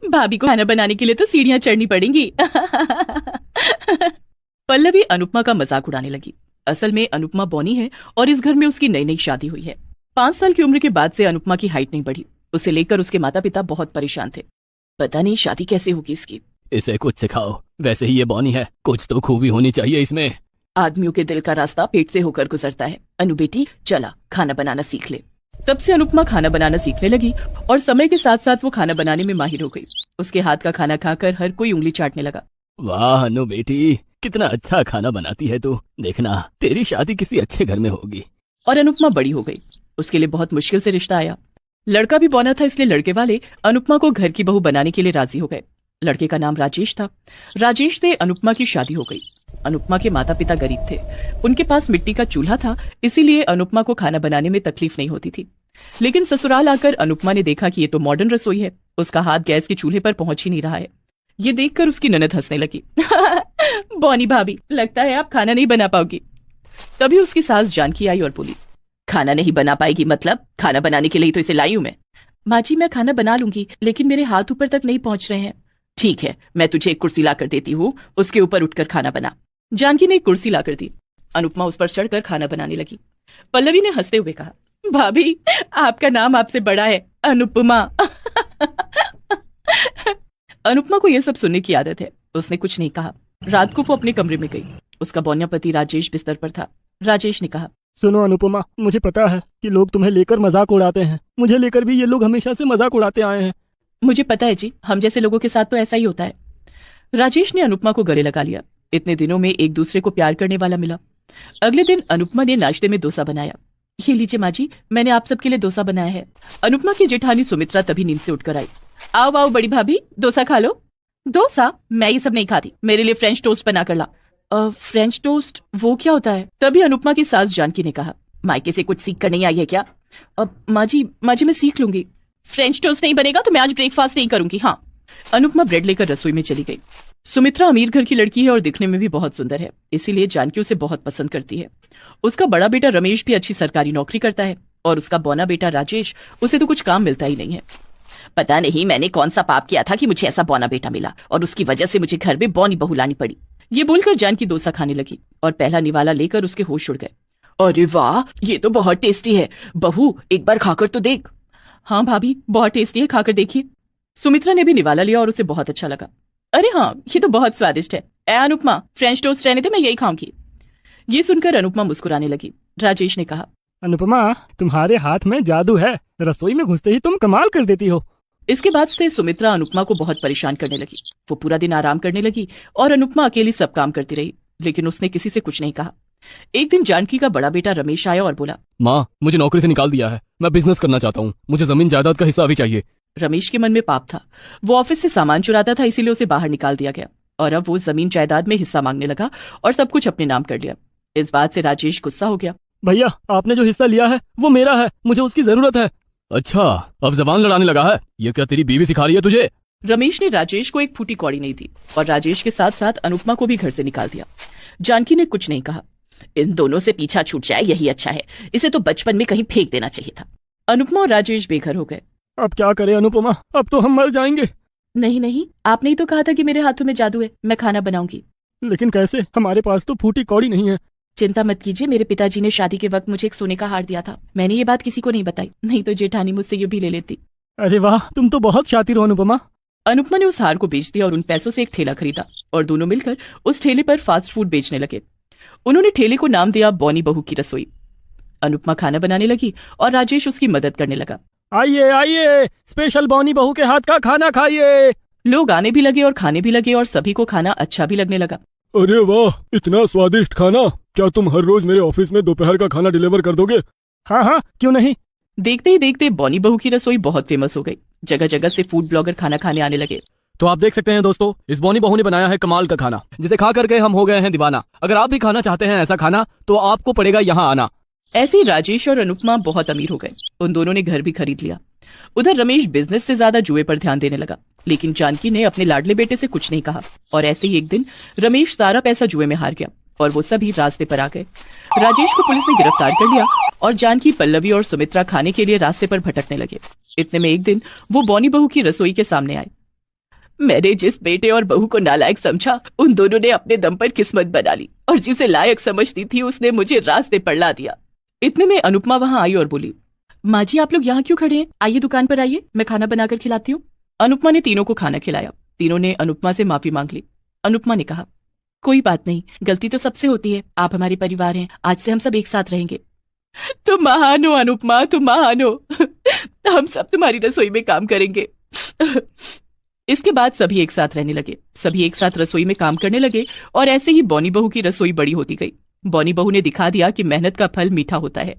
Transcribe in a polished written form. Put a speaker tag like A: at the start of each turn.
A: भाभी को खाना बनाने के लिए तो सीढ़ियां चढ़नी पड़ेंगी। पल्लवी अनुपमा का मजाक उड़ाने लगी। असल में अनुपमा बॉनी है और इस घर में उसकी नई नई शादी हुई है। 5 साल की उम्र के बाद से अनुपमा की हाइट नहीं बढ़ी। उसे लेकर उसके माता पिता बहुत परेशान थे। पता नहीं शादी कैसे होगी इसकी।
B: इसे कुछ सिखाओ, वैसे ही ये बॉनी है, कुछ तो खूबी होनी चाहिए इसमें।
A: आदमियों के दिल का रास्ता पेट से होकर गुजरता है। अनु बेटी चला खाना बनाना सीख ले। तब से अनुपमा खाना बनाना सीखने लगी और समय के साथ साथ वो खाना बनाने में माहिर हो गई। उसके हाथ का खाना खाकर हर कोई उंगली चाटने लगा।
B: वाह अनु बेटी, कितना अच्छा खाना बनाती है तू। देखना तेरी शादी किसी अच्छे घर में होगी।
A: और अनुपमा बड़ी हो गई। उसके लिए बहुत मुश्किल से रिश्ता आया। लड़का भी बौना था, इसलिए लड़के वाले अनुपमा को घर की बहू बनाने के लिए राजी हो गए। लड़के का नाम राजेश था। राजेश से अनुपमा की शादी हो गई। अनुपमा के माता पिता गरीब थे। उनके पास मिट्टी का चूल्हा था, इसीलिए अनुपमा को खाना बनाने में तकलीफ नहीं होती थी। लेकिन ससुराल आकर अनुपमा ने देखा कि ये तो मॉडर्न रसोई है। उसका हाथ गैस के चूल्हे पर पहुंच ही नहीं रहा है। ये देखकर उसकी ननद हंसने लगी। बॉनी भाभी, लगता है आप खाना नहीं बना पाओगी। तभी उसकी सास जानकी आई और बोली, खाना नहीं बना पाएगी मतलब? खाना बनाने के लिए तो इसे लाई हूं मैं। माँ जी मैं खाना बना लूंगी, लेकिन मेरे हाथ ऊपर तक नहीं पहुंच रहे हैं। ठीक है, मैं तुझे एक कुर्सी लाकर देती हूँ, उसके ऊपर उठकर खाना बना। जानकी ने एक कुर्सी लाकर दी। अनुपमा उस पर चढ़कर खाना बनाने लगी। पल्लवी ने हंसते हुए कहा, भाभी आपका नाम आपसे बड़ा है, अनुपमा। अनुपमा को यह सब सुनने की आदत है। उसने कुछ नहीं कहा। रात को वो अपने कमरे में गई। उसका बौनिया पति राजेश बिस्तर पर था। राजेश ने कहा,
C: सुनो अनुपमा, मुझे पता है कि लोग तुम्हें लेकर मजाक उड़ाते हैं। मुझे लेकर भी ये लोग हमेशा से मजाक उड़ाते आए हैं।
A: मुझे पता है जी, हम जैसे लोगों के साथ तो ऐसा ही होता है। राजेश ने अनुपमा को गले लगा लिया। इतने दिनों में एक दूसरे को प्यार करने वाला मिला। अगले दिन अनुपमा ने नाश्ते में डोसा बनाया। ये लीजिए माँ जी, मैंने आप सबके लिए डोसा बनाया है। अनुपमा की जेठानी सुमित्रा तभी नींद से उठकर आई। आओ आओ बड़ी भाभी, डोसा खा लो। डोसा? मैं ये सब नहीं खाती, मेरे लिए फ्रेंच टोस्ट बना कर ला। फ्रेंच टोस्ट वो क्या होता है? तभी अनुपमा की सास जानकी ने कहा, मायके से कुछ सीख कर नहीं आई है क्या? माँ जी मैं सीख लूंगी। फ्रेंच टोस्ट नहीं बनेगा तो मैं आज ब्रेकफास्ट नहीं करूंगी। हाँ। अनुपमा ब्रेड लेकर रसोई में चली गई। सुमित्रा अमीर घर की लड़की है और दिखने में भी बहुत सुंदर है, इसीलिए जानकी उसे बहुत पसंद करती है। उसका बड़ा बेटा रमेश भी अच्छी सरकारी नौकरी करता है और उसका बौना बेटा राजेश, उसे तो कुछ काम मिलता ही नहीं है। पता नहीं मैंने कौन सा पाप किया था कि मुझे ऐसा बौना बेटा मिला और उसकी वजह से मुझे घर में बौनी बहू लानी पड़ी। ये बोलकर जानकी डोसा खाने लगी और पहला निवाला लेकर उसके होश उड़ गए। अरे वाह, ये तो बहुत टेस्टी है। बहू एक बार खाकर तो देख। हाँ भाभी, बहुत टेस्टी है, खाकर देखिए। सुमित्रा ने भी निवाला लिया और उसे बहुत अच्छा लगा। अरे हाँ, ये तो बहुत स्वादिष्ट है। अनुपमा, फ्रेंच टोस्ट रहने दे, मैं यही खाऊंगी। ये सुनकर अनुपमा मुस्कुराने लगी। राजेश ने कहा,
C: अनुपमा तुम्हारे हाथ में जादू है, रसोई में घुसते ही तुम कमाल कर देती हो।
A: इसके बाद से सुमित्रा अनुपमा को बहुत परेशान करने लगी। वो पूरा दिन आराम करने लगी और अनुपमा अकेली सब काम करती रही, लेकिन उसने किसी से कुछ नहीं कहा। एक दिन जानकी का बड़ा बेटा रमेश आया और बोला,
B: माँ मुझे नौकरी से निकाल दिया है, मैं बिजनेस करना चाहता हूँ, मुझे जमीन जायदाद का हिस्सा भी चाहिए।
A: रमेश के मन में पाप था। वो ऑफिस से सामान चुराता था, इसीलिए उसे बाहर निकाल दिया गया और अब वो जमीन जायदाद में हिस्सा मांगने लगा और सब कुछ अपने नाम कर लिया। इस बात से राजेश गुस्सा हो गया।
C: भैया आपने जो हिस्सा लिया है वो मेरा है, मुझे उसकी जरूरत है।
B: अच्छा, अब जबान लड़ाने लगा है? ये क्या तेरी बीवी सिखा रही है तुझे?
A: रमेश ने राजेश को एक फूटी कौड़ी नहीं दी और राजेश के साथ साथ अनुपमा को भी घर से निकाल दिया। जानकी ने कुछ नहीं कहा। इन दोनों से पीछा छूट जाए यही अच्छा है, इसे तो बचपन में कहीं फेंक देना चाहिए था। अनुपमा और राजेश बेघर हो गए।
C: अब क्या करें अनुपमा, अब तो हम मर जाएंगे।
A: नहीं, आपने ही तो कहा था कि मेरे हाथों में जादू है, मैं खाना बनाऊंगी।
C: लेकिन कैसे, हमारे पास तो फूटी कौड़ी नहीं है।
A: चिंता मत कीजिए, मेरे पिताजी ने शादी के वक्त मुझे एक सोने का हार दिया था। मैंने ये बात किसी को नहीं बताई, नहीं तो जेठानी मुझसे ये भी ले लेती।
C: अरे वाह, तुम तो बहुत शातिर हो अनुपमा।
A: अनुपमा ने उस हार को बेच दिया और उन पैसों से एक ठेला खरीदा और दोनों मिलकर उस ठेले पर फास्ट फूड बेचने लगे। उन्होंने ठेले को नाम दिया बौनी बहू की रसोई। अनुपमा खाना बनाने लगी और राजेश उसकी मदद करने लगा।
C: आइए आइए, स्पेशल बौनी बहू के हाथ का खाना खाइए।
A: लोग आने भी लगे और खाने भी लगे और सभी को खाना अच्छा भी लगने लगा।
D: अरे वाह, इतना स्वादिष्ट खाना! क्या तुम हर रोज मेरे ऑफिस में दोपहर का खाना डिलीवर कर दोगे?
C: हाँ, क्यों नहीं।
A: देखते ही देखते बौनी बहू की रसोई बहुत फेमस हो गई। जगह जगह से फूड ब्लॉगर खाना खाने आने लगे।
B: तो आप देख सकते हैं दोस्तों, इस बौनी बहू ने बनाया है कमाल का खाना, जिसे खा करके हम हो गए हैं दीवाना। अगर आप भी खाना चाहते हैं ऐसा खाना तो आपको पड़ेगा यहाँ आना।
A: ऐसे ही राजेश और अनुपमा बहुत अमीर हो गए। उन दोनों ने घर भी खरीद लिया। उधर रमेश बिजनेस से ज्यादा जुए पर ध्यान देने लगा, लेकिन जानकी ने अपने लाडले बेटे से कुछ नहीं कहा। और ऐसे ही एक दिन रमेश सारा पैसा जुए में हार गया और वो सभी रास्ते पर आ गए। राजेश को पुलिस ने गिरफ्तार कर लिया और जानकी, पल्लवी और सुमित्रा खाने के लिए रास्ते पर भटकने लगे। इतने में एक दिन वो बौनी बहू की रसोई के सामने आए। मैंने जिस बेटे और बहू को नालायक समझा, उन दोनों ने अपने दम पर किस्मत बना ली, और जिसे लायक समझती थी उसने मुझे रास्ते पर ला दिया। इतने में अनुपमा वहां आई और बोली, माँ जी आप लोग यहाँ क्यों खड़े हैं? आइए दुकान पर आइए, मैं खाना बनाकर खिलाती हूँ। अनुपमा ने तीनों को खाना खिलाया। तीनों ने अनुपमा से माफी मांग ली। अनुपमा ने कहा, कोई बात नहीं, गलती तो सबसे होती है, आप हमारे परिवार हैं, आज से हम सब एक साथ रहेंगे। तुम महान हो अनुपमा, तुम महान हो। हम सब तुम्हारी रसोई में काम करेंगे। इसके बाद सभी एक साथ रहने लगे। सभी एक साथ रसोई में काम करने लगे और ऐसे ही बौनी बहू की रसोई बड़ी होती गई। बौनी बहू ने दिखा दिया कि मेहनत का फल मीठा होता है।